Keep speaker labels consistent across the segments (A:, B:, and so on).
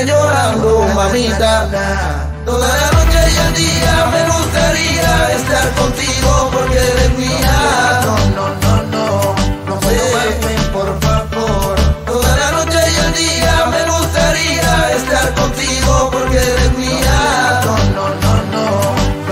A: estar llorando, mamita. Toda la noche y el día me gustaría estar contigo porque eres mía. No muévame, por favor. Toda la noche y el día me gustaría estar contigo porque eres mía. No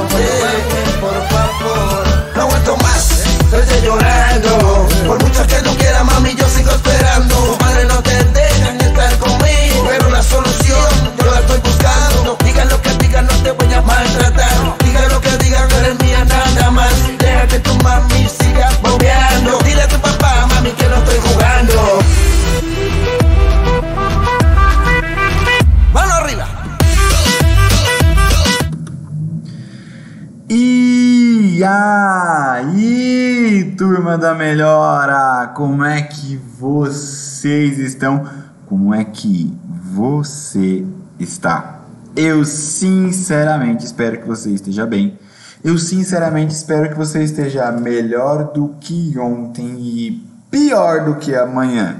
A: muévame, por favor. No aguanto más, estoy llorando. Por mucho que tú quieras, mami, yo sigo esperando. Tus padres no te dejan estar conmigo, pero la solución yo la estoy buscando. Digan lo que digan, no te voy a maltratar. Digan lo que digan, no eres mía nada más. Deja que tu mami siga bobeando. Dile a tu papá, mami, que no estoy jugando. Mano arriba.
B: E aí, turma da Melhora, como é que vocês estão? Como é que você está? Eu sinceramente espero que você esteja bem. Eu sinceramente espero que você esteja melhor do que ontem e pior do que amanhã.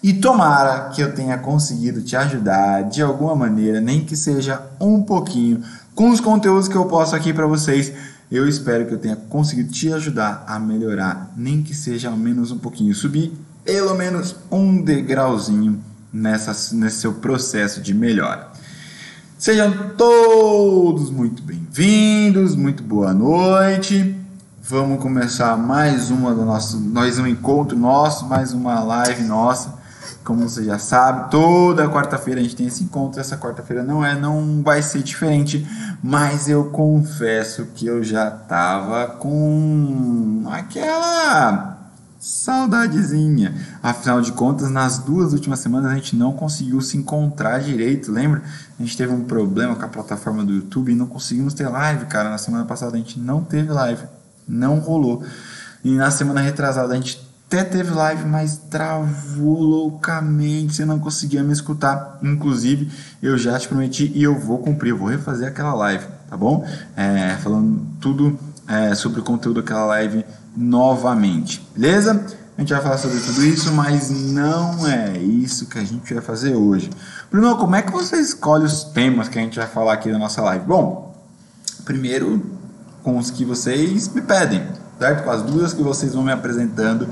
B: E tomara que eu tenha conseguido te ajudar de alguma maneira, nem que seja um pouquinho, com os conteúdos que eu posto aqui para vocês. Eu espero que eu tenha conseguido te ajudar a melhorar, nem que seja ao menos um pouquinho, subir pelo menos um degrauzinho nesse seu processo de melhora. Sejam todos muito bem-vindos, muito boa noite. Vamos começar mais um encontro nosso, mais uma live nossa. Como você já sabe, toda quarta-feira a gente tem esse encontro. Essa quarta-feira não vai ser diferente, mas eu confesso que eu já tava com aquela saudadezinha. Afinal de contas, nas 2 últimas semanas a gente não conseguiu se encontrar direito, lembra? A gente teve um problema com a plataforma do YouTube e não conseguimos ter live, cara. Na semana passada a gente não teve live, não rolou. E na semana retrasada a gente até teve live, mas travou loucamente, você não conseguia me escutar. Inclusive, eu já te prometi e eu vou cumprir, eu vou refazer aquela live, tá bom? Falando tudo sobre o conteúdo daquela live novamente, beleza? A gente vai falar sobre tudo isso, mas não é isso que a gente vai fazer hoje. Bruno, como é que você escolhe os temas que a gente vai falar aqui na nossa live? Bom, primeiro com os que vocês me pedem, certo? Com as dúvidas que vocês vão me apresentando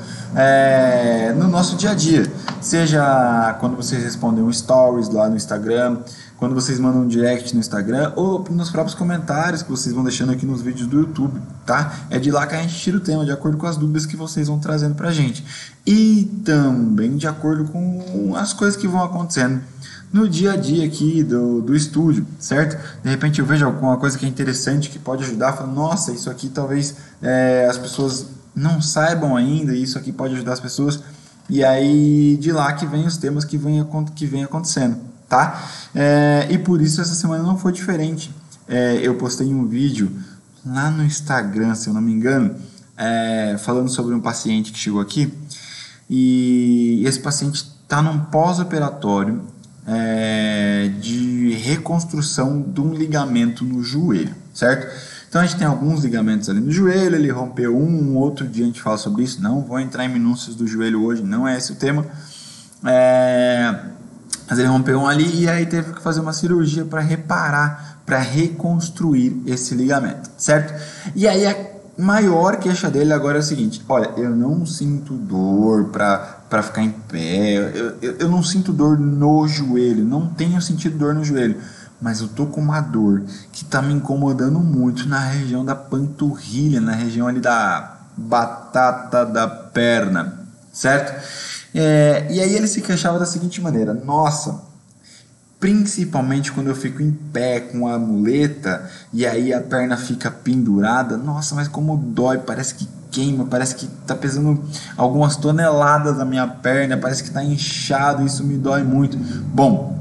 B: no nosso dia a dia, seja quando vocês respondem um stories lá no Instagram, quando vocês mandam um direct no Instagram ou nos próprios comentários que vocês vão deixando aqui nos vídeos do YouTube, tá? É de lá que a gente tira o tema, de acordo com as dúvidas que vocês vão trazendo pra gente e também de acordo com as coisas que vão acontecendo no dia a dia aqui do estúdio, certo? De repente eu vejo alguma coisa que é interessante, que pode ajudar, falo, nossa, isso aqui talvez as pessoas não saibam ainda, isso aqui pode ajudar as pessoas, e aí de lá que vem os temas que vem acontecendo, tá? E por isso essa semana não foi diferente. Eu postei um vídeo lá no Instagram, se eu não me engano, falando sobre um paciente que chegou aqui, e esse paciente está num pós-operatório de reconstrução de um ligamento no joelho, certo? Então a gente tem alguns ligamentos ali no joelho, ele rompeu um outro dia a gente fala sobre isso, não vou entrar em minúcias do joelho hoje, não é esse o tema, mas ele rompeu um ali e aí teve que fazer uma cirurgia para reparar, para reconstruir esse ligamento, certo? E aí a maior queixa dele agora é o seguinte, olha, eu não sinto dor para ficar em pé, eu não sinto dor no joelho, não tenho sentido dor no joelho, mas eu tô com uma dor que tá me incomodando muito na região da panturrilha, na região ali da batata da perna, certo? E aí ele se queixava da seguinte maneira, nossa, principalmente quando eu fico em pé com a muleta e aí a perna fica pendurada, nossa, mas como dói, parece que queima, parece que tá pesando algumas toneladas na minha perna, parece que tá inchado, isso me dói muito. Bom,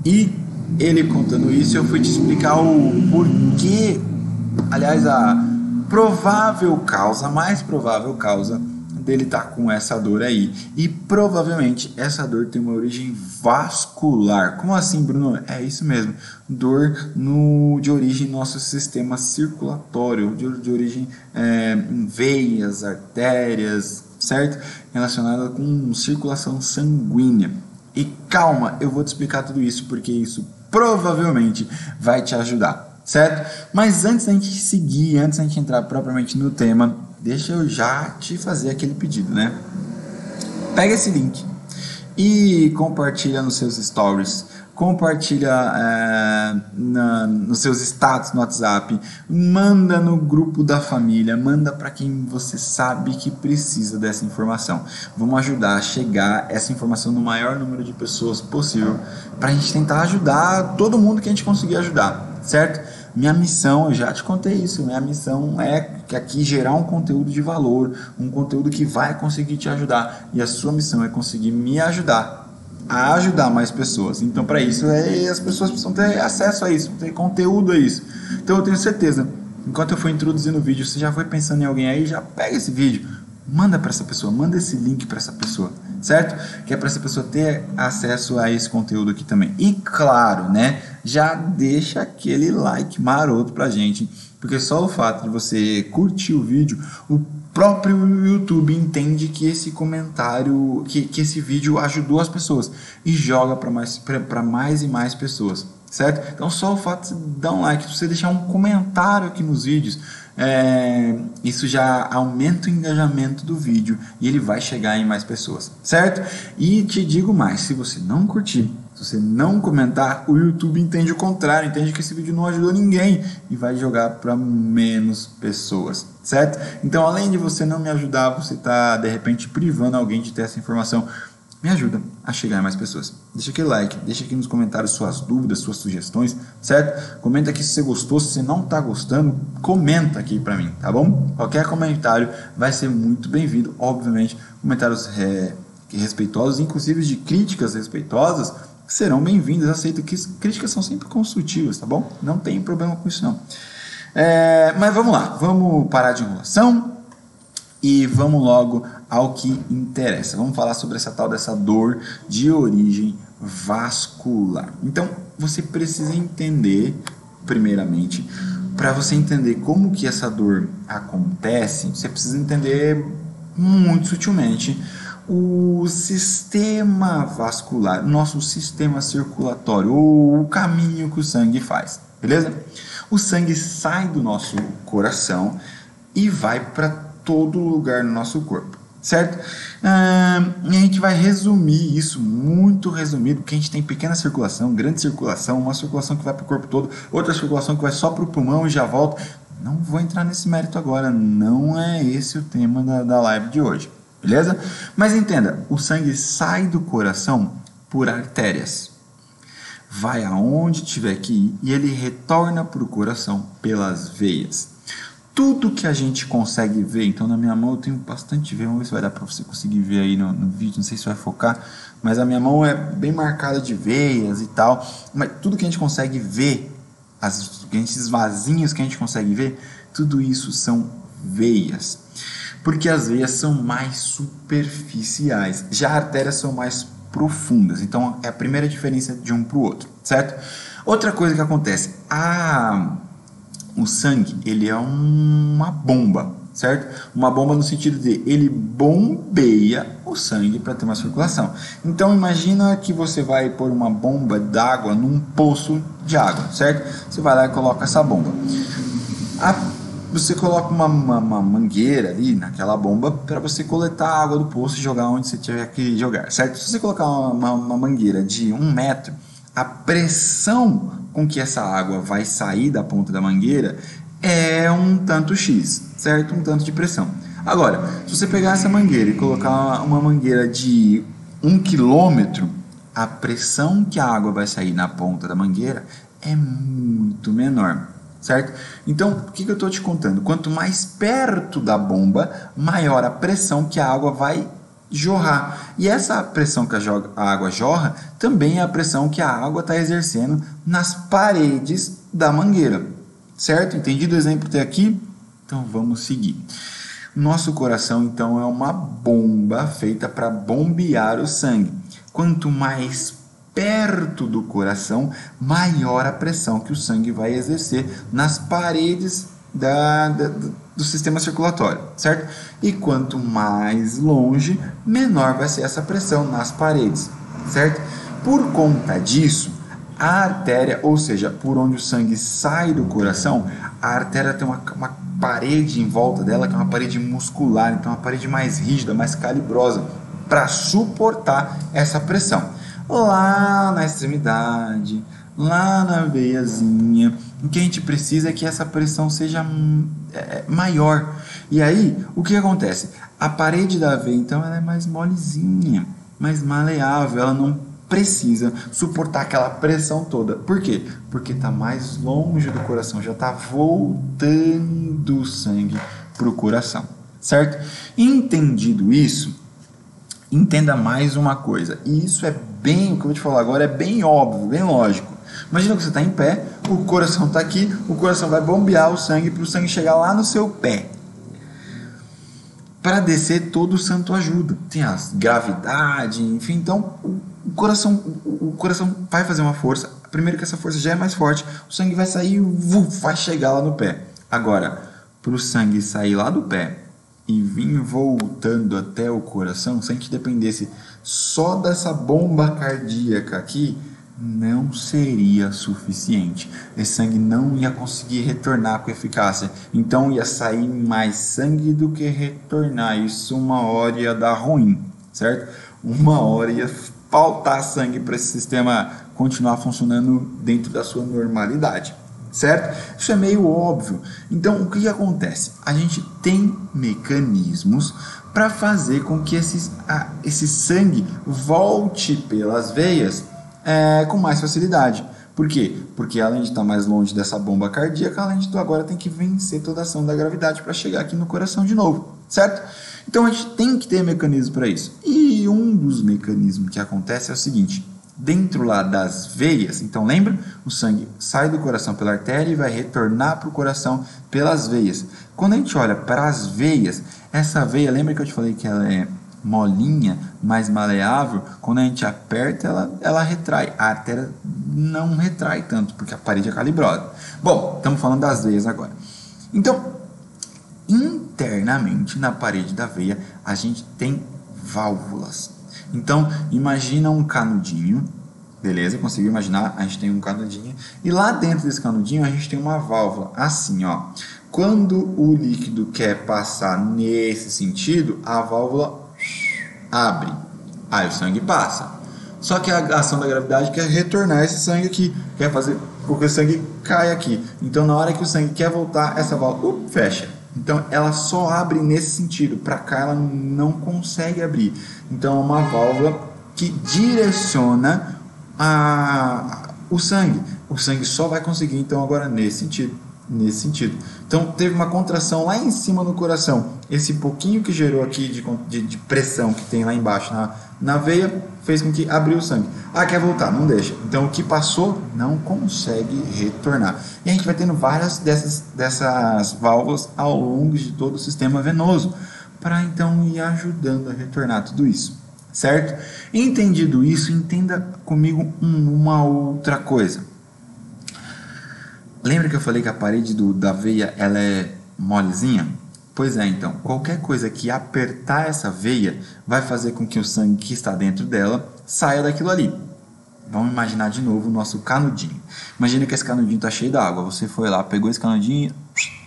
B: e ele contando isso, eu fui te explicar o porquê, aliás, a mais provável causa dele estar com essa dor aí. E provavelmente essa dor tem uma origem vascular. Como assim, Bruno? É isso mesmo. Dor de origem nosso sistema circulatório, de origem em veias, artérias, certo? Relacionada com circulação sanguínea. E calma, eu vou te explicar tudo isso porque isso provavelmente vai te ajudar, certo? Mas antes da gente seguir, antes da gente entrar propriamente no tema, deixa eu já te fazer aquele pedido, né? Pega esse link e compartilha nos seus stories, compartilha nos seus status no WhatsApp, manda no grupo da família, manda para quem você sabe que precisa dessa informação. Vamos ajudar a chegar essa informação no maior número de pessoas possível, para a gente tentar ajudar todo mundo que a gente conseguir ajudar, certo? Minha missão, eu já te contei isso, minha missão é aqui gerar um conteúdo de valor, um conteúdo que vai conseguir te ajudar, e a sua missão é conseguir me ajudar a ajudar mais pessoas. Então, para isso, as pessoas precisam ter acesso a isso, ter conteúdo a isso. Então, eu tenho certeza, enquanto eu for introduzindo o vídeo, você já foi pensando em alguém aí, já pega esse vídeo, manda para essa pessoa, manda esse link para essa pessoa, certo? Que é para essa pessoa ter acesso a esse conteúdo aqui também. E claro, né, já deixa aquele like maroto pra gente, porque só o fato de você curtir o vídeo, o próprio YouTube entende que esse comentário, que esse vídeo ajudou as pessoas e joga para mais e mais pessoas, certo? Então só o fato de você dar um like, se você deixar um comentário aqui nos vídeos, isso já aumenta o engajamento do vídeo e ele vai chegar em mais pessoas, certo? E te digo mais, se você não curtir, se você não comentar, o YouTube entende o contrário, entende que esse vídeo não ajudou ninguém e vai jogar para menos pessoas, certo? Então, além de você não me ajudar, você está de repente privando alguém de ter essa informação. Me ajuda a chegar a mais pessoas. Deixa aquele like, deixa aqui nos comentários suas dúvidas, suas sugestões, certo? Comenta aqui se você gostou, se você não está gostando, comenta aqui para mim, tá bom? Qualquer comentário vai ser muito bem-vindo, obviamente, comentários respeitosos, inclusive de críticas respeitosas, serão bem-vindas. Aceito que críticas são sempre construtivas, tá bom? Não tem problema com isso não. Mas vamos lá, vamos parar de enrolação e vamos logo ao que interessa. Vamos falar sobre essa tal dessa dor de origem vascular. Então, você precisa entender, primeiramente, para você entender como que essa dor acontece, você precisa entender muito sutilmente o sistema vascular, nosso sistema circulatório, ou o caminho que o sangue faz, beleza? O sangue sai do nosso coração e vai para todo lugar no nosso corpo, certo? E a gente vai resumir isso, muito resumido, porque a gente tem pequena circulação, grande circulação, uma circulação que vai para o corpo todo, outra circulação que vai só para o pulmão e já volta. Não vou entrar nesse mérito agora, não é esse o tema da live de hoje, beleza? Mas entenda, o sangue sai do coração por artérias, vai aonde tiver que ir e ele retorna para o coração pelas veias. Tudo que a gente consegue ver, então na minha mão eu tenho bastante veia, vamos ver se vai dar para você conseguir ver aí no vídeo, não sei se vai focar, mas a minha mão é bem marcada de veias e tal, mas tudo que a gente consegue ver, esses vasinhos que a gente consegue ver, tudo isso são veias, porque as veias são mais superficiais, já as artérias são mais profundas, então é a primeira diferença de um para o outro, certo? Outra coisa que acontece, o sangue, ele é uma bomba, certo? Uma bomba no sentido de ele bombeia o sangue para ter uma circulação. Então imagina que você vai pôr uma bomba d'água num poço de água, certo? Você vai lá e coloca essa bomba. Você coloca uma mangueira ali naquela bomba para você coletar a água do poço e jogar onde você tiver que jogar, certo? Se você colocar uma mangueira de 1 metro, a pressão com que essa água vai sair da ponta da mangueira é um tanto X, certo? Um tanto de pressão. Agora, se você pegar essa mangueira e colocar uma mangueira de 1 quilômetro, a pressão que a água vai sair na ponta da mangueira é muito menor, certo? Então, o que eu estou te contando? Quanto mais perto da bomba, maior a pressão que a água vai jorrar. E essa pressão que a água jorra também é a pressão que a água está exercendo nas paredes da mangueira, certo? Entendido o exemplo até aqui? Então vamos seguir. Nosso coração então é uma bomba feita para bombear o sangue. Quanto mais perto do coração, maior a pressão que o sangue vai exercer nas paredes do sistema circulatório, certo? E quanto mais longe, menor vai ser essa pressão nas paredes, certo? Por conta disso, a artéria, ou seja, por onde o sangue sai do coração, a artéria tem uma parede em volta dela, que é uma parede muscular, então uma parede mais rígida, mais calibrosa, para suportar essa pressão. Lá na extremidade, lá na veiazinha, o que a gente precisa é que essa pressão seja maior. E aí, o que acontece? A parede da veia, então, ela é mais molezinha, mais maleável, ela não precisa suportar aquela pressão toda. Por quê? Porque está mais longe do coração, já está voltando o sangue para o coração, certo? Entendido isso, entenda mais uma coisa, e isso é bem, o que eu vou te falar agora é bem óbvio, bem lógico. Imagina que você está em pé, o coração está aqui, o coração vai bombear o sangue para o sangue chegar lá no seu pé. Para descer, todo santo ajuda. Tem a gravidade, enfim, então o coração vai fazer uma força. Primeiro que essa força já é mais forte, o sangue vai sair e vai chegar lá no pé. Agora, para o sangue sair lá do pé e vir voltando até o coração, se a gente dependesse só dessa bomba cardíaca aqui, não seria suficiente. Esse sangue não ia conseguir retornar com eficácia. Então ia sair mais sangue do que retornar. Isso uma hora ia dar ruim, certo? Uma hora ia faltar sangue para esse sistema continuar funcionando dentro da sua normalidade, certo? Isso é meio óbvio. Então o que acontece? A gente tem mecanismos para fazer com que esse sangue volte pelas veias com mais facilidade. Por quê? Porque além de estar mais longe dessa bomba cardíaca, além de tudo, agora tem que vencer toda a ação da gravidade para chegar aqui no coração de novo, certo? Então a gente tem que ter mecanismo para isso. E um dos mecanismos que acontece é o seguinte: dentro lá das veias, então lembra? O sangue sai do coração pela artéria e vai retornar para o coração pelas veias. Quando a gente olha para as veias, essa veia, lembra que eu te falei que ela é molinha, mais maleável? Quando a gente aperta, ela retrai. A artéria não retrai tanto, porque a parede é calibrosa. Bom, estamos falando das veias agora. Então, internamente na parede da veia, a gente tem válvulas. Então, imagina um canudinho, beleza? Conseguiu imaginar? A gente tem um canudinho, e lá dentro desse canudinho a gente tem uma válvula, assim, ó. Quando o líquido quer passar nesse sentido, a válvula abre, aí o sangue passa. Só que a ação da gravidade quer retornar esse sangue aqui, quer fazer com que o sangue caia aqui. Então na hora que o sangue quer voltar, essa válvula fecha. Então ela só abre nesse sentido, para cá ela não consegue abrir. Então é uma válvula que direciona o sangue. O sangue só vai conseguir então agora nesse sentido. Então teve uma contração lá em cima no coração, esse pouquinho que gerou aqui de pressão que tem lá embaixo na veia, fez com que abriu o sangue. Quer voltar, não deixa. Então o que passou não consegue retornar. E a gente vai tendo várias dessas válvulas ao longo de todo o sistema venoso, para então ir ajudando a retornar tudo isso, certo? Entendido isso, entenda comigo uma outra coisa. Lembra que eu falei que a parede da veia ela é molezinha? Pois é, então, qualquer coisa que apertar essa veia vai fazer com que o sangue que está dentro dela saia daquilo ali. Vamos imaginar de novo o nosso canudinho. Imagina que esse canudinho está cheio d'água. Você foi lá, pegou esse canudinho e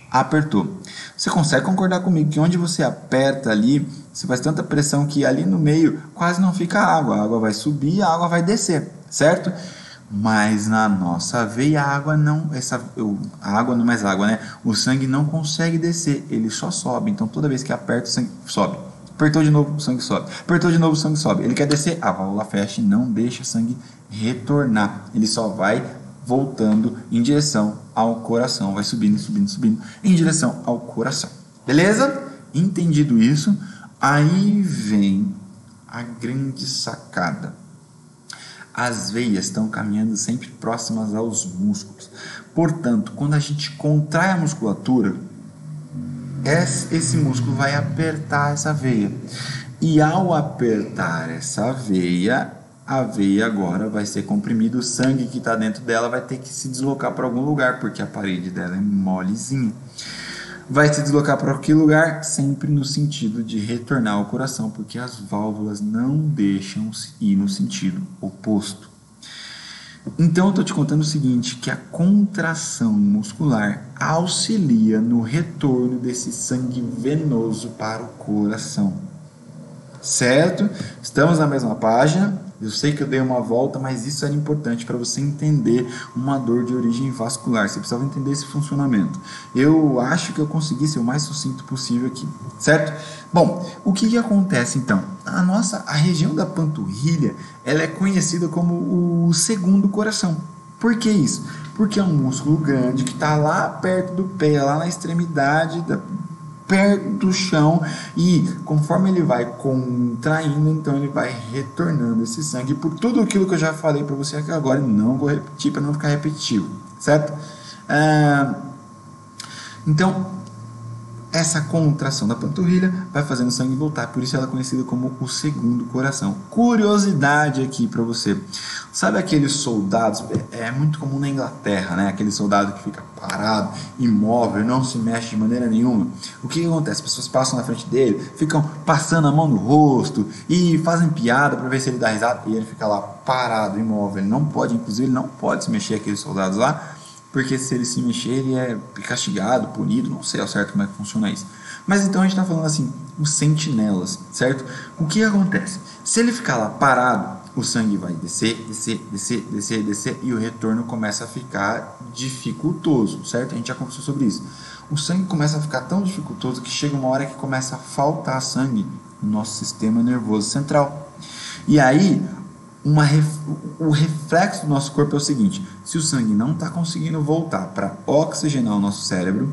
B: apertou. Você consegue concordar comigo que onde você aperta ali, você faz tanta pressão que ali no meio quase não fica água. A água vai subir, a água vai descer, certo? Mas na nossa veia a água não é mais água, né? O sangue não consegue descer, ele só sobe. Então toda vez que aperta, o sangue sobe. Apertou de novo, o sangue sobe. Apertou de novo, o sangue sobe. Ele quer descer, a válvula fecha e não deixa o sangue retornar. Ele só vai voltando em direção ao coração, vai subindo, em direção ao coração. Beleza? Entendido isso, aí vem a grande sacada. As veias estão caminhando sempre próximas aos músculos. Portanto, quando a gente contrai a musculatura, esse músculo vai apertar essa veia. E ao apertar essa veia, a veia agora vai ser comprimida. O sangue que está dentro dela vai ter que se deslocar para algum lugar, porque a parede dela é molezinha. vai se deslocar para aquele lugar sempre no sentido de retornar ao coração, porque as válvulas não deixam ir no sentido oposto. Então eu estou te contando o seguinte, que a contração muscular auxilia no retorno desse sangue venoso para o coração. Certo? Estamos na mesma página. Eu sei que eu dei uma volta, mas isso era importante para você entender uma dor de origem vascular. Você precisava entender esse funcionamento. Eu acho que eu consegui ser o mais sucinto possível aqui, certo? Bom, o que acontece então? A região da panturrilha, ela é conhecida como o segundo coração. Por que isso? Porque é um músculo grande que está lá perto do pé, lá na extremidade perto do chão, e conforme ele vai contraindo, então ele vai retornando esse sangue por tudo aquilo que eu já falei para você aqui agora, e não vou repetir para não ficar repetitivo, certo? Então, essa contração da panturrilha vai fazendo o sangue voltar, por isso ela é conhecida como o segundo coração. Curiosidade aqui para você, sabe aqueles soldados, é muito comum na Inglaterra, né? Aquele soldado que fica parado, imóvel, não se mexe de maneira nenhuma. O que acontece? As pessoas passam na frente dele, ficam passando a mão no rosto e fazem piada para ver se ele dá risada, e ele fica lá parado, imóvel, ele não pode, inclusive ele não pode se mexer, aqueles soldados lá, porque se ele se mexer, ele é castigado, punido, não sei ao certo como é que funciona isso. Mas então a gente está falando assim, os sentinelas, certo? O que acontece? Se ele ficar lá parado, o sangue vai descer, e o retorno começa a ficar dificultoso, certo? A gente já conversou sobre isso. O sangue começa a ficar tão dificultoso que chega uma hora que começa a faltar sangue no nosso sistema nervoso central. E aí, o reflexo do nosso corpo é o seguinte: se o sangue não está conseguindo voltar para oxigenar o nosso cérebro,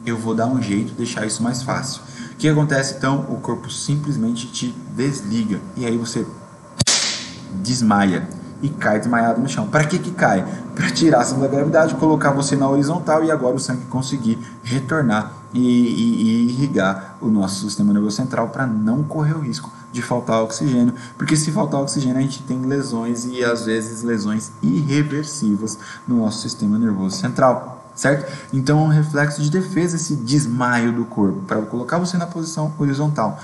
B: eu vou dar um jeito de deixar isso mais fácil. O que acontece então? O corpo simplesmente te desliga, e aí você desmaia e cai desmaiado no chão. Para que cai? Para tirar a ação da gravidade, colocar você na horizontal e agora o sangue conseguir retornar e irrigar o nosso sistema nervoso central, para não correr o risco de faltar oxigênio, porque se faltar oxigênio a gente tem lesões, e às vezes lesões irreversíveis no nosso sistema nervoso central, certo? Então é um reflexo de defesa esse desmaio do corpo, para colocar você na posição horizontal.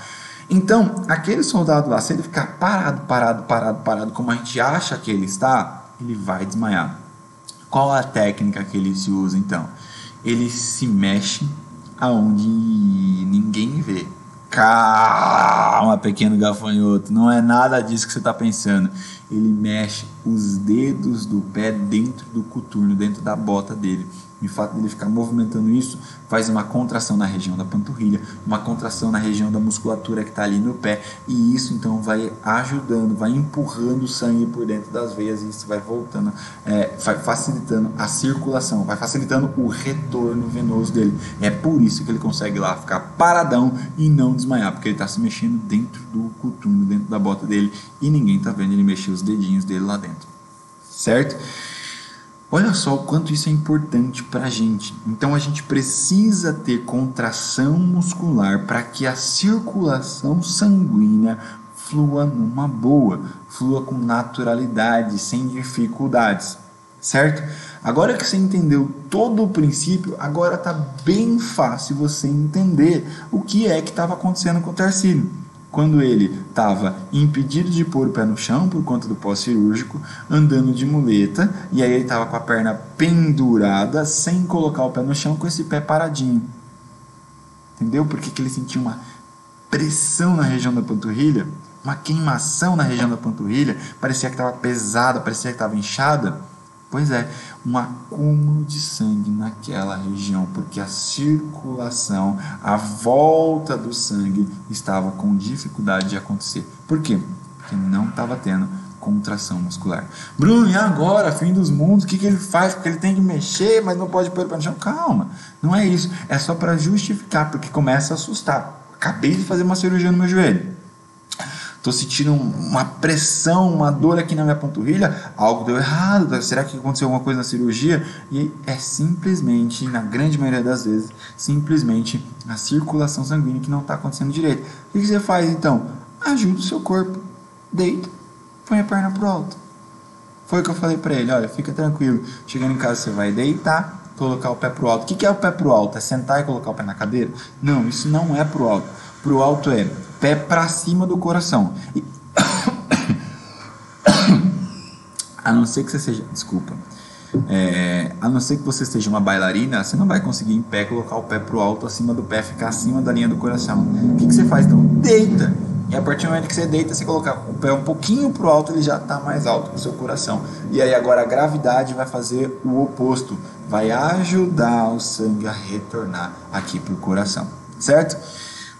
B: Então, aquele soldado lá, se ele ficar parado, como a gente acha que ele está, ele vai desmaiar. Qual a técnica que ele se usa então? Ele se mexe aonde ninguém vê. Calma, pequeno gafanhoto, não é nada disso que você está pensando. Ele mexe os dedos do pé dentro do coturno, dentro da bota dele. E o fato dele ficar movimentando isso faz uma contração na região da panturrilha, uma contração na região da musculatura que está ali no pé, e isso então vai ajudando, vai empurrando o sangue por dentro das veias, e isso vai voltando, vai facilitando a circulação, vai facilitando o retorno venoso dele. É por isso que ele consegue lá ficar paradão e não desmaiar, porque ele está se mexendo dentro do coturno, dentro da bota dele, e ninguém está vendo ele mexer os dedinhos dele lá dentro, certo? Olha só o quanto isso é importante para a gente. Então a gente precisa ter contração muscular para que a circulação sanguínea flua numa boa, flua com naturalidade, sem dificuldades, certo? Agora que você entendeu todo o princípio, agora está bem fácil você entender o que é que estava acontecendo com o Tarcílio. Quando ele estava impedido de pôr o pé no chão por conta do pós-cirúrgico, andando de muleta, e aí ele estava com a perna pendurada, sem colocar o pé no chão, com esse pé paradinho. Entendeu? Porque que ele sentia uma pressão na região da panturrilha, uma queimação na região da panturrilha, parecia que estava pesada, parecia que estava inchada. Pois é, um acúmulo de sangue naquela região, porque a circulação, a volta do sangue estava com dificuldade de acontecer. Por quê? Porque não estava tendo contração muscular. Bruno, e agora, fim dos mundos, o que ele faz? Porque ele tem que mexer, mas não pode pôr o pé no chão. Calma, não é isso. É só para justificar, porque começa a assustar. Acabei de fazer uma cirurgia no meu joelho. Estou sentindo uma pressão, uma dor aqui na minha panturrilha, algo deu errado, será que aconteceu alguma coisa na cirurgia? E é simplesmente, na grande maioria das vezes, simplesmente a circulação sanguínea que não está acontecendo direito. O que você faz então? Ajuda o seu corpo, deita, põe a perna pro alto. Foi o que eu falei para ele, olha, fica tranquilo, chegando em casa você vai deitar colocar o pé pro alto. O que é o pé pro alto? É sentar e colocar o pé na cadeira? Não, isso não é pro alto. Pro alto é pé para cima do coração. E... a não ser que você seja, desculpa, a não ser que você seja uma bailarina, você não vai conseguir em pé colocar o pé pro alto, acima do pé, ficar acima da linha do coração. O que você faz então? Deita. E a partir do momento que você deita, você colocar o pé um pouquinho pro alto, ele já está mais alto que o seu coração. E aí agora a gravidade vai fazer o oposto, vai ajudar o sangue a retornar aqui pro coração, certo?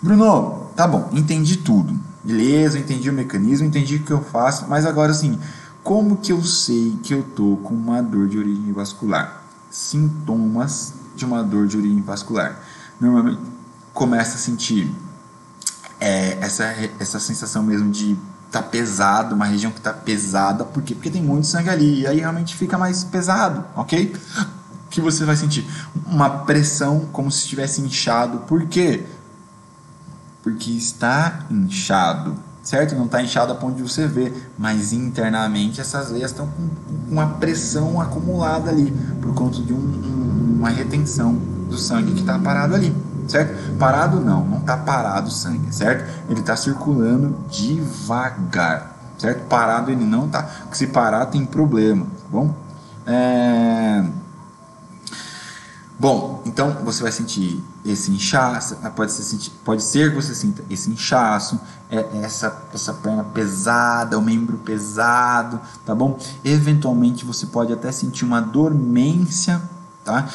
B: Bruno, tá bom, entendi tudo, beleza, entendi o mecanismo, entendi o que eu faço, mas agora assim, como que eu sei que eu tô com uma dor de origem vascular? Sintomas de uma dor de origem vascular. Normalmente começa a sentir essa sensação mesmo de tá pesado, uma região que tá pesada. Por quê? Porque tem muito sangue ali, e aí realmente fica mais pesado, ok? Que você vai sentir uma pressão como se estivesse inchado. Por quê? Porque está inchado, certo? Não está inchado a ponto de você ver, mas internamente essas veias estão com uma pressão acumulada ali, por conta de uma retenção do sangue que está parado ali, certo? Parado não está parado o sangue, certo? Ele está circulando devagar, certo? Parado ele não está, porque se parar tem problema, tá bom? Bom, então você vai sentir esse inchaço, pode ser que você sinta esse inchaço, essa perna pesada, o membro pesado, tá bom? Eventualmente você pode até sentir uma dormência, tá?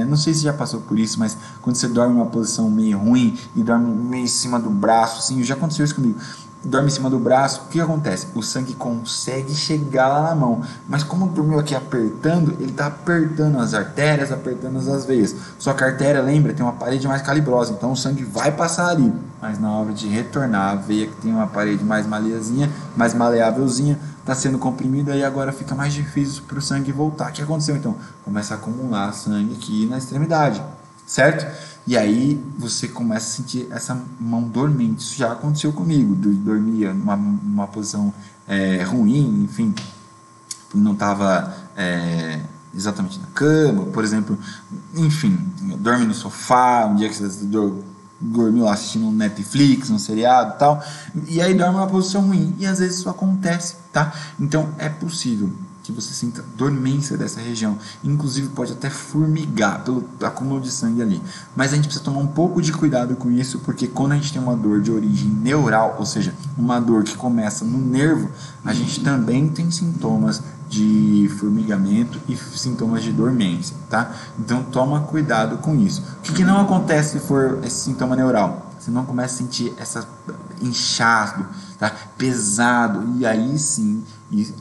B: Não sei se já passou por isso, mas quando você dorme numa posição meio ruim e dorme meio em cima do braço, assim, já aconteceu isso comigo. Dorme em cima do braço, o que acontece? O sangue consegue chegar lá na mão, mas como dormiu aqui apertando, ele está apertando as artérias, apertando as veias. Só que a artéria, lembra, tem uma parede mais calibrosa, então o sangue vai passar ali, mas na hora de retornar, a veia que tem uma parede mais maleazinha, mais maleávelzinha, está sendo comprimida e agora fica mais difícil para o sangue voltar. O que aconteceu então? Começa a acumular sangue aqui na extremidade, certo? E aí você começa a sentir essa mão dormente. Isso já aconteceu comigo, dormia numa posição ruim, enfim, não estava exatamente na cama, por exemplo, enfim, dorme no sofá, um dia que você dormiu lá assistindo um Netflix, um seriado e tal, e aí dorme numa posição ruim, e às vezes isso acontece, tá? Então é possível que você sinta dormência dessa região, inclusive pode até formigar pelo acúmulo de sangue ali, mas a gente precisa tomar um pouco de cuidado com isso, porque quando a gente tem uma dor de origem neural, ou seja, uma dor que começa no nervo, a gente também tem sintomas de formigamento e sintomas de dormência, tá? Então toma cuidado com isso. O que não acontece se for esse sintoma neural? Você não começa a sentir essa inchado, tá? Pesado, e aí sim,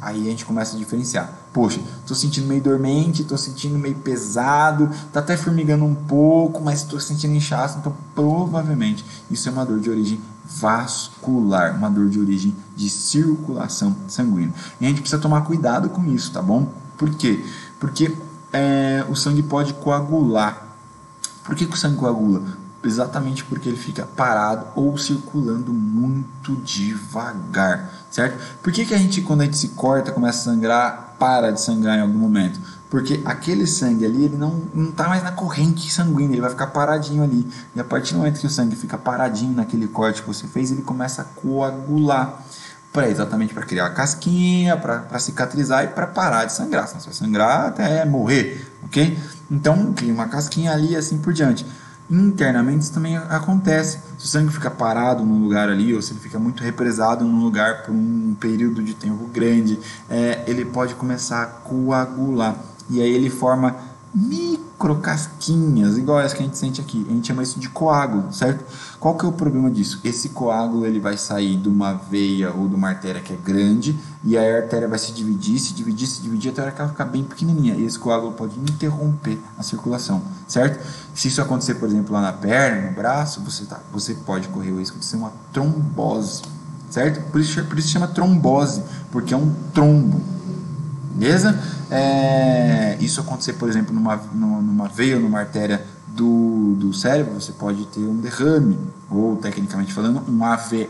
B: aí a gente começa a diferenciar. Poxa, tô sentindo meio dormente, tô sentindo meio pesado, tá até formigando um pouco, mas tô sentindo inchaço, então provavelmente isso é uma dor de origem vascular, uma dor de origem de circulação sanguínea. E a gente precisa tomar cuidado com isso, tá bom? Por quê? Porque o sangue pode coagular. Por que o sangue coagula? Exatamente porque ele fica parado ou circulando muito devagar, certo? Por que a gente, quando a gente se corta, começa a sangrar, para de sangrar em algum momento? Porque aquele sangue ali, ele não está mais na corrente sanguínea, ele vai ficar paradinho ali. E a partir do momento que o sangue fica paradinho naquele corte que você fez, ele começa a coagular. Exatamente para criar a casquinha, para cicatrizar e para parar de sangrar. Senão você vai sangrar até morrer, ok? Então, cria uma casquinha ali e assim por diante. Internamente isso também acontece. Se o sangue fica parado num lugar ali, ou se ele fica muito represado num lugar por um período de tempo grande, ele pode começar a coagular. E aí ele forma microcasquinhas, igual essa que a gente sente aqui. A gente chama isso de coágulo, certo? Qual que é o problema disso? Esse coágulo ele vai sair de uma veia ou de uma artéria que é grande, e a artéria vai se dividir, até a hora que ela ficar bem pequenininha. E esse coágulo pode interromper a circulação, certo? Se isso acontecer, por exemplo, lá na perna, no braço, você pode correr o risco de ser uma trombose, certo? Por isso chama trombose, porque é um trombo. Beleza? Isso acontecer, por exemplo, numa veia ou numa artéria do cérebro, você pode ter um derrame, ou tecnicamente falando, um AVE,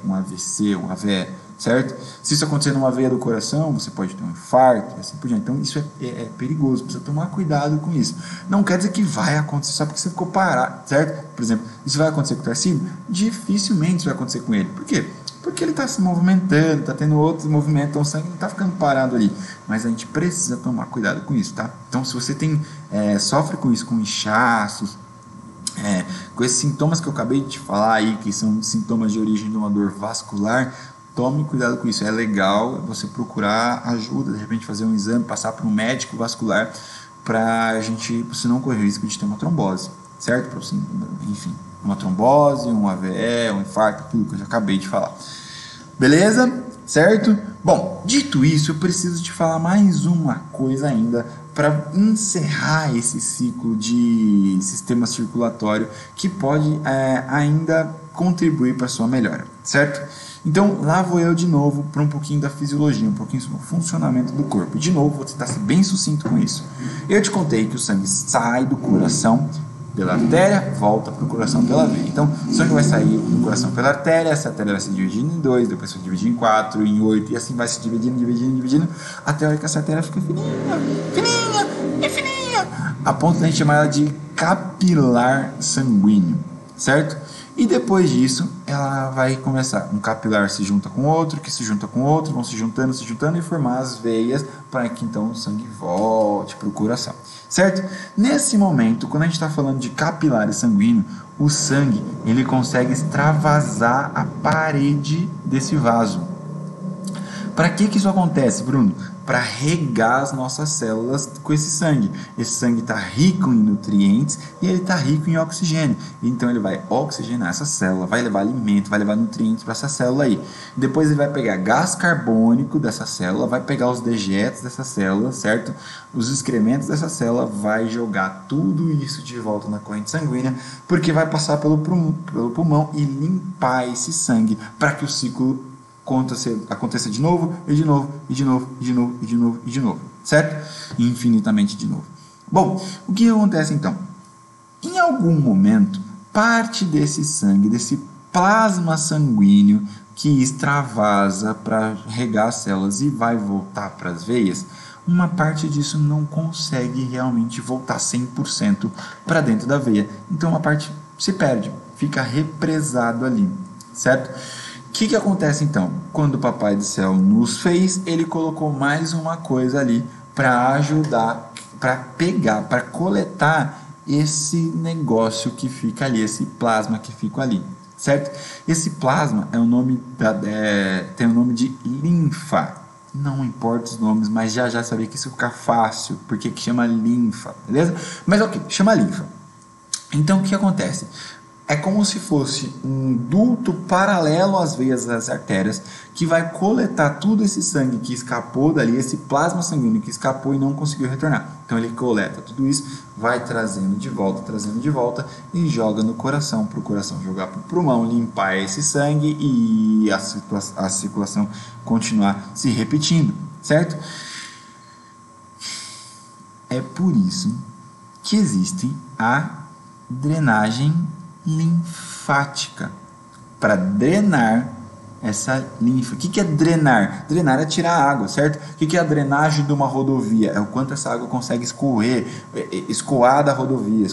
B: um AVC, um AVE, certo? Se isso acontecer numa veia do coração, você pode ter um infarto e assim por diante. Então isso é perigoso, precisa tomar cuidado com isso. Não quer dizer que vai acontecer só porque você ficou parado, certo? Por exemplo, isso vai acontecer com o Tarcísio? Dificilmente isso vai acontecer com ele. Por quê? Porque ele está se movimentando, está tendo outros movimentos, então o sangue não está ficando parado ali. Mas a gente precisa tomar cuidado com isso, tá? Então se você sofre com isso, com inchaços, com esses sintomas que eu acabei de te falar aí, que são sintomas de origem de uma dor vascular, tome cuidado com isso. É legal você procurar ajuda, de repente fazer um exame, passar para um médico vascular, para você não correr o risco de ter uma trombose, certo? Pra você, enfim, uma trombose, um AVE, um infarto, tudo que eu já acabei de falar. Beleza? Certo? Bom, dito isso, eu preciso te falar mais uma coisa ainda para encerrar esse ciclo de sistema circulatório que pode ainda contribuir para a sua melhora, certo? Então, lá vou eu de novo para um pouquinho da fisiologia, um pouquinho sobre o funcionamento do corpo. De novo, vou tentar ser bem sucinto com isso. Eu te contei que o sangue sai do coração pela artéria, volta para o coração pela veia. Então, o sangue vai sair do coração pela artéria, essa artéria vai se dividindo em 2, depois vai se dividir em 4, em 8, e assim vai se dividindo, até a hora que essa artéria fica fininha, a ponto de a gente chamar ela de capilar sanguíneo, certo? E depois disso, ela vai começar, um capilar se junta com outro, que se junta com outro, vão se juntando e formar as veias para que então o sangue volte para o coração, certo? Nesse momento, quando a gente está falando de capilar sanguíneo, o sangue ele consegue extravasar a parede desse vaso. Para que isso acontece, Bruno? Para regar as nossas células com esse sangue. Esse sangue está rico em nutrientes e ele está rico em oxigênio. Então ele vai oxigenar essa célula, vai levar alimento, vai levar nutrientes para essa célula aí. Depois ele vai pegar gás carbônico dessa célula, vai pegar os dejetos dessa célula, certo? Os excrementos dessa célula, vai jogar tudo isso de volta na corrente sanguínea, porque vai passar pelo pulmão e limpar esse sangue para que o ciclo aconteça de novo, certo? Infinitamente de novo. Bom, o que acontece então? Em algum momento, parte desse sangue, desse plasma sanguíneo que extravasa para regar as células e vai voltar para as veias, uma parte disso não consegue realmente voltar 100% para dentro da veia. Então uma parte se perde, fica represado ali, certo? O que acontece então? Quando o Papai do Céu nos fez, ele colocou mais uma coisa ali para ajudar, para pegar, para coletar esse negócio que fica ali, esse plasma que fica ali, certo? Esse plasma tem o nome de linfa. Não importa os nomes, mas já sabia que isso fica fácil, porque que chama linfa, beleza? Mas ok, chama linfa. Então o que acontece? É como se fosse um duto paralelo às veias das artérias que vai coletar todo esse sangue que escapou dali, esse plasma sanguíneo que escapou e não conseguiu retornar. Então ele coleta tudo isso, vai trazendo de volta e joga no coração, para o coração jogar para o pulmão, limpar esse sangue e a circulação continuar se repetindo, certo? É por isso que existe a drenagem linfática, para drenar essa linfa. O que é drenar? Drenar é tirar água, certo? O que é a drenagem de uma rodovia? É o quanto essa água consegue escoar da rodovia.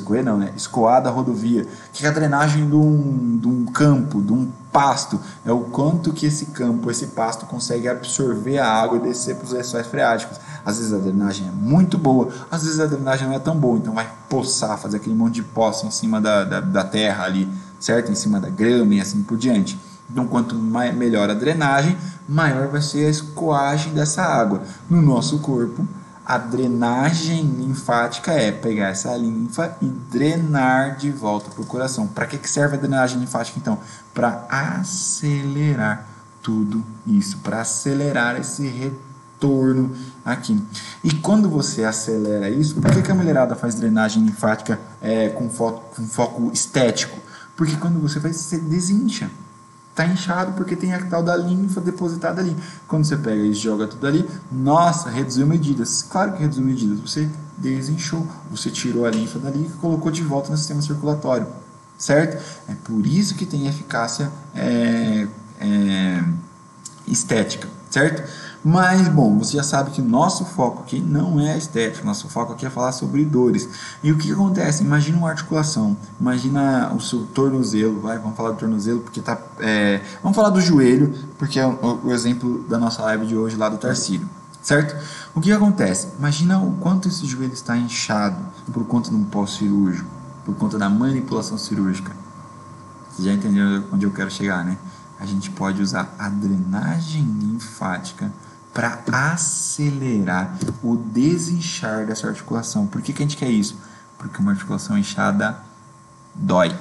B: Escoar da rodovia. O que é a drenagem de um campo, de um pasto? É o quanto que esse campo, esse pasto consegue absorver a água e descer para os lençóis freáticos. Às vezes a drenagem é muito boa, às vezes a drenagem não é tão boa, então vai poçar, fazer aquele monte de poça em cima da terra ali, certo? Em cima da grama e assim por diante. Então, quanto melhor a drenagem, maior vai ser a escoagem dessa água. No nosso corpo, a drenagem linfática é pegar essa linfa e drenar de volta para o coração. Para que serve a drenagem linfática, então? Para acelerar tudo isso, para acelerar esse retorno aqui. E quando você acelera isso, por que a mulherada faz drenagem linfática com foco estético? Porque quando você faz, você desincha. Está inchado porque tem a tal da linfa depositada ali. Quando você pega e joga tudo ali, nossa, reduziu medidas. Claro que reduziu medidas. Você desinchou, você tirou a linfa dali e colocou de volta no sistema circulatório, certo? É por isso que tem eficácia estética, certo? Mas, bom, você já sabe que o nosso foco aqui não é a estética, nosso foco aqui é falar sobre dores. E o que acontece? Imagina uma articulação, imagina o seu tornozelo, vamos falar do tornozelo, porque vamos falar do joelho, porque é o exemplo da nossa live de hoje lá do Tarcílio, certo? O que acontece? Imagina o quanto esse joelho está inchado por conta de um pós-cirúrgico, por conta da manipulação cirúrgica. Você já entendeu onde eu quero chegar, né? A gente pode usar a drenagem linfática para acelerar o desinchar dessa articulação. Por que a gente quer isso? Porque uma articulação inchada dói.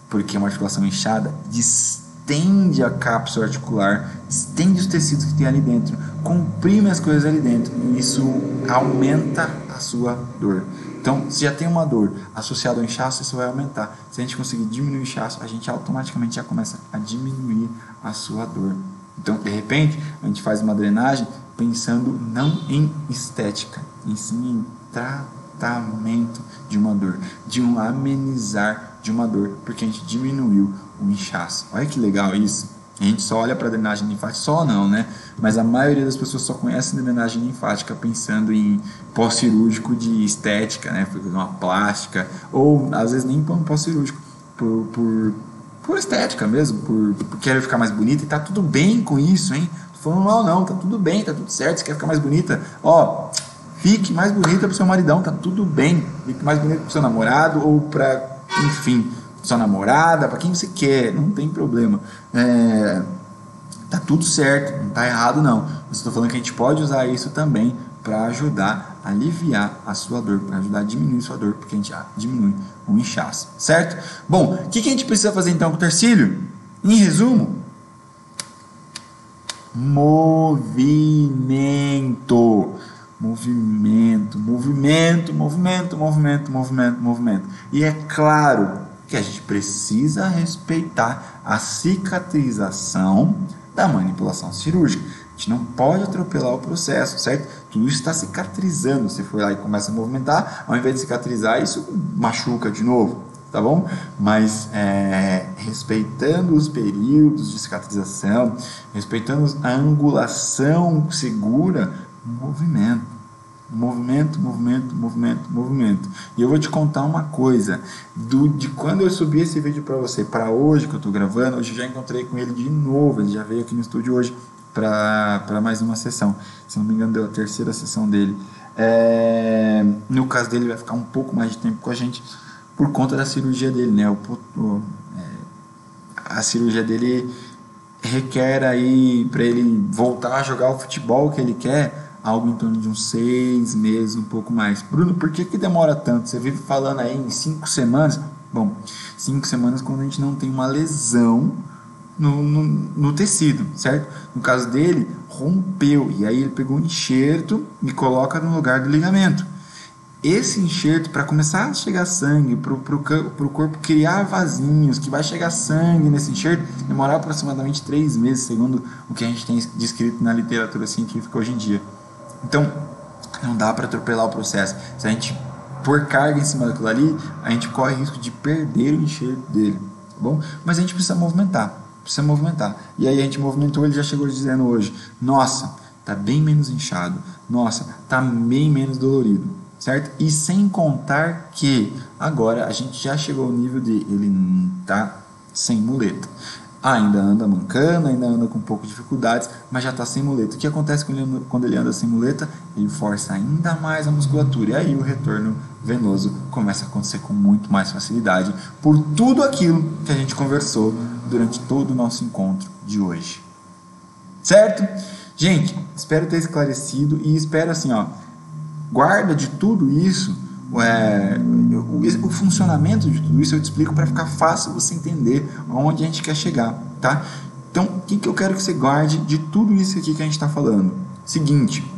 B: Porque uma articulação inchada distende a cápsula articular, distende os tecidos que tem ali dentro, comprime as coisas ali dentro. E isso aumenta a sua dor. Então, se já tem uma dor associada ao inchaço, isso vai aumentar. Se a gente conseguir diminuir o inchaço, a gente automaticamente já começa a diminuir a sua dor. Então, de repente, a gente faz uma drenagem pensando não em estética, e sim em tratamento de uma dor, de um amenizar de uma dor, porque a gente diminuiu o inchaço. Olha que legal isso. A gente só olha para a drenagem linfática, só não, né? Mas a maioria das pessoas só conhece a drenagem linfática pensando em pós-cirúrgico de estética, né? Fazer uma plástica, ou às vezes nem pós-cirúrgico, por estética mesmo, por querer ficar mais bonita, e tá tudo bem com isso, hein? Tô falando não, tá tudo bem, tá tudo certo, você quer ficar mais bonita, ó, fique mais bonita pro seu maridão, tá tudo bem, fique mais bonita pro seu namorado, ou pra, enfim, sua namorada, para quem você quer, não tem problema. Tá tudo certo, não tá errado não. Eu estou falando que a gente pode usar isso também para ajudar a aliviar a sua dor, para ajudar a diminuir a sua dor, porque a gente diminui o inchaço, certo? Bom, o que a gente precisa fazer então com o Tarcílio? Em resumo, movimento. E é claro que a gente precisa respeitar a cicatrização da manipulação cirúrgica. A gente não pode atropelar o processo, certo? Tudo isso está cicatrizando. Você foi lá e começa a movimentar, ao invés de cicatrizar, isso machuca de novo, tá bom? Mas respeitando os períodos de cicatrização, respeitando a angulação segura, movimento. E eu vou te contar uma coisa, de quando eu subi esse vídeo para você, para hoje que eu tô gravando, hoje eu já encontrei com ele de novo, ele já veio aqui no estúdio hoje para mais uma sessão, se não me engano deu a terceira sessão dele. No caso dele vai ficar um pouco mais de tempo com a gente, por conta da cirurgia dele, né? A cirurgia dele requer aí, para ele voltar a jogar o futebol que ele quer, algo em torno de uns 6 meses, um pouco mais. Bruno, por que demora tanto? Você vive falando aí em 5 semanas. Bom, 5 semanas quando a gente não tem uma lesão no tecido, certo? No caso dele, rompeu, e aí ele pegou um enxerto e coloca no lugar do ligamento. Esse enxerto, para começar a chegar sangue, para o corpo criar vasinhos, que vai chegar sangue nesse enxerto, demora aproximadamente 3 meses, segundo o que a gente tem descrito na literatura científica hoje em dia. Então, não dá para atropelar o processo. Se a gente pôr carga em cima daquilo ali, a gente corre risco de perder o enxerto dele, tá bom? Mas a gente precisa movimentar. E aí a gente movimentou, ele já chegou dizendo hoje, nossa, tá bem menos inchado, nossa, tá bem menos dolorido, certo? E sem contar que agora a gente já chegou ao nível de ele tá sem muleta. Ainda anda mancando, ainda anda com um pouco de dificuldades, mas já está sem muleta. O que acontece quando ele anda sem muleta? Ele força ainda mais a musculatura, e aí o retorno venoso começa a acontecer com muito mais facilidade, por tudo aquilo que a gente conversou durante todo o nosso encontro de hoje. Certo? Gente, espero ter esclarecido, e espero assim, guarda de tudo isso, o funcionamento de tudo isso eu te explico para ficar fácil você entender aonde a gente quer chegar, tá? Então, o que eu quero que você guarde de tudo isso aqui que a gente está falando? Seguinte,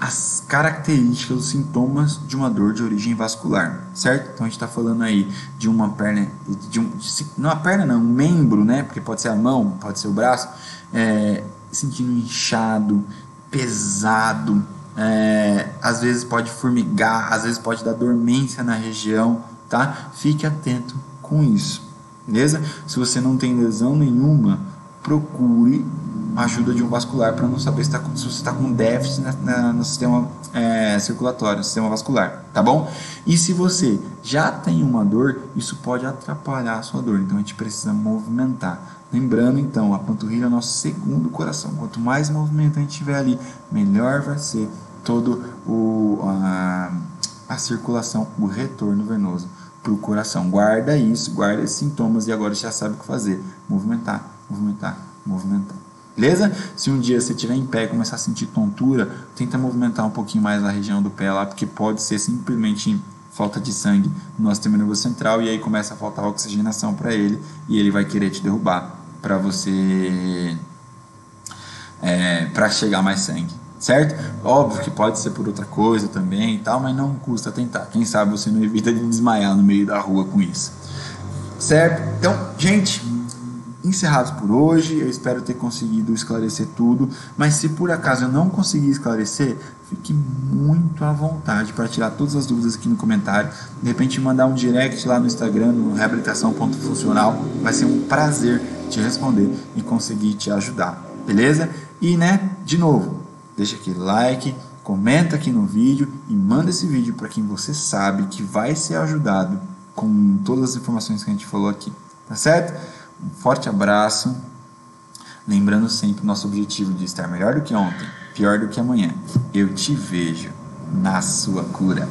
B: as características, os sintomas de uma dor de origem vascular, certo? Então a gente está falando aí de uma perna, um membro, né? Porque pode ser a mão, pode ser o braço, sentindo inchado, pesado, às vezes pode formigar, às vezes pode dar dormência na região, tá? Fique atento com isso, beleza? Se você não tem lesão nenhuma, procure ajuda de um vascular para não saber se você está com déficit no sistema circulatório, no sistema vascular, tá bom? E se você já tem uma dor, isso pode atrapalhar a sua dor, então a gente precisa movimentar. Lembrando, então, a panturrilha é o nosso segundo coração. Quanto mais movimento a gente tiver ali, melhor vai ser todo a circulação, o retorno venoso para o coração. Guarda isso, guarda esses sintomas e agora já sabe o que fazer. Movimentar, movimentar, movimentar. Beleza? Se um dia você estiver em pé e começar a sentir tontura, tenta movimentar um pouquinho mais a região do pé lá, porque pode ser simplesmente falta de sangue no nosso sistema nervoso central e aí começa a faltar oxigenação para ele e ele vai querer te derrubar para você para chegar mais sangue, certo? Óbvio que pode ser por outra coisa também e tal, mas não custa tentar. Quem sabe você não evita de desmaiar no meio da rua com isso, certo? Então, gente, encerrados por hoje, eu espero ter conseguido esclarecer tudo, mas se por acaso eu não conseguir esclarecer, fique muito à vontade para tirar todas as dúvidas aqui no comentário, de repente mandar um direct lá no Instagram, no reabilitação.funcional, vai ser um prazer te responder e conseguir te ajudar, beleza? E de novo, deixa aquele like, comenta aqui no vídeo e manda esse vídeo para quem você sabe que vai ser ajudado com todas as informações que a gente falou aqui, tá certo? Um forte abraço, lembrando sempre o nosso objetivo de estar melhor do que ontem, pior do que amanhã. Eu te vejo na sua cura.